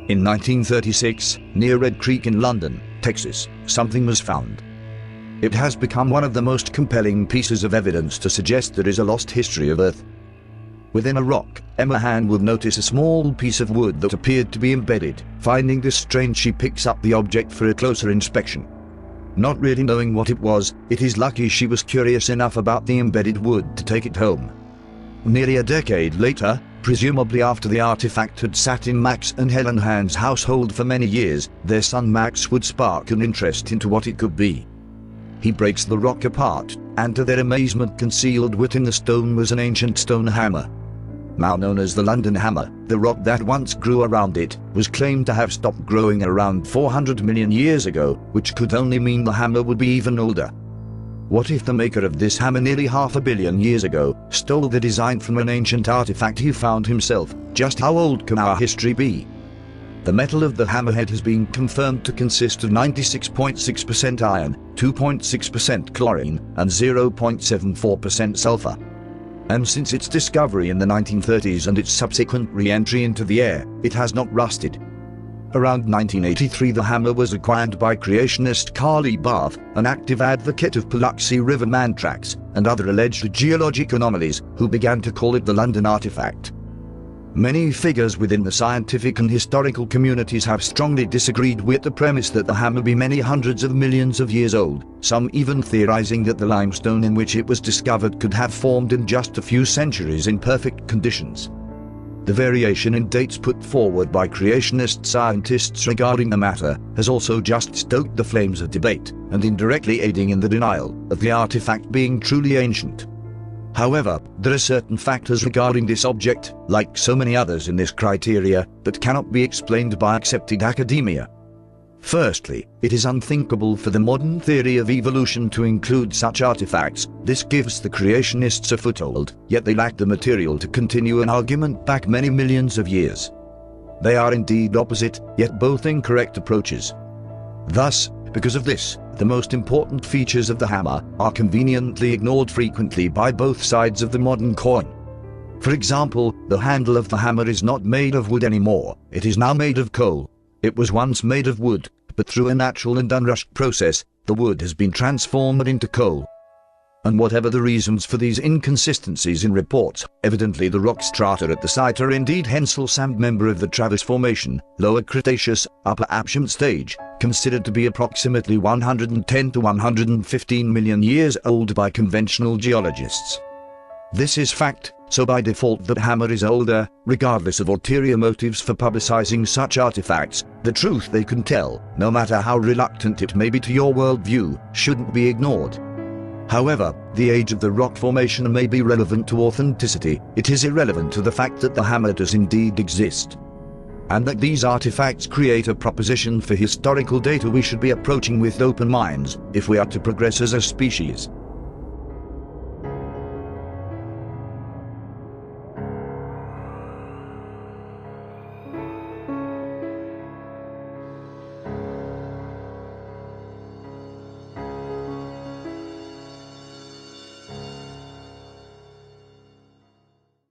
In 1936, near Red Creek in London, Texas, something was found. It has become one of the most compelling pieces of evidence to suggest there is a lost history of Earth. Within a rock, Emma Hand would notice a small piece of wood that appeared to be embedded. Finding this strange, she picks up the object for a closer inspection. Not really knowing what it was, it is lucky she was curious enough about the embedded wood to take it home. Nearly a decade later, presumably after the artifact had sat in Max and Helen Hand's household for many years, their son Max would spark an interest into what it could be. He breaks the rock apart, and to their amazement, concealed within the stone was an ancient stone hammer. Now known as the London Hammer, the rock that once grew around it was claimed to have stopped growing around 400 million years ago, which could only mean the hammer would be even older. What if the maker of this hammer nearly 500 million years ago stole the design from an ancient artifact he found himself? Just how old can our history be? The metal of the hammerhead has been confirmed to consist of 96.6% iron, 2.6% chlorine, and 0.74% sulfur. And since its discovery in the 1930s and its subsequent re-entry into the air, it has not rusted. Around 1983, the hammer was acquired by creationist Carly Barth, an active advocate of Paluxy River man tracks and other alleged geologic anomalies, who began to call it the London artifact. Many figures within the scientific and historical communities have strongly disagreed with the premise that the hammer be many hundreds of millions of years old, some even theorizing that the limestone in which it was discovered could have formed in just a few centuries in perfect conditions. The variation in dates put forward by creationist scientists regarding the matter has also just stoked the flames of debate, and indirectly aiding in the denial of the artifact being truly ancient. However, there are certain factors regarding this object, like so many others in this criteria, that cannot be explained by accepted academia. Firstly, it is unthinkable for the modern theory of evolution to include such artifacts. This gives the creationists a foothold, yet they lack the material to continue an argument back many millions of years. They are indeed opposite, yet both incorrect approaches. Thus, because of this, the most important features of the hammer are conveniently ignored frequently by both sides of the modern coin. For example, the handle of the hammer is not made of wood anymore, it is now made of coal. It was once made of wood, but through a natural and unrushed process, the wood has been transformed into coal. And whatever the reasons for these inconsistencies in reports, evidently the rock strata at the site are indeed Hensel Sand, member of the Travis Formation, Lower Cretaceous, Upper Aptian stage, considered to be approximately 110 to 115 million years old by conventional geologists. This is fact, so by default the hammer is older, regardless of ulterior motives for publicizing such artifacts. The truth they can tell, no matter how reluctant it may be to your worldview, shouldn't be ignored. However, the age of the rock formation may be relevant to authenticity. It is irrelevant to the fact that the hammer does indeed exist, and that these artifacts create a proposition for historical data we should be approaching with open minds, if we are to progress as a species.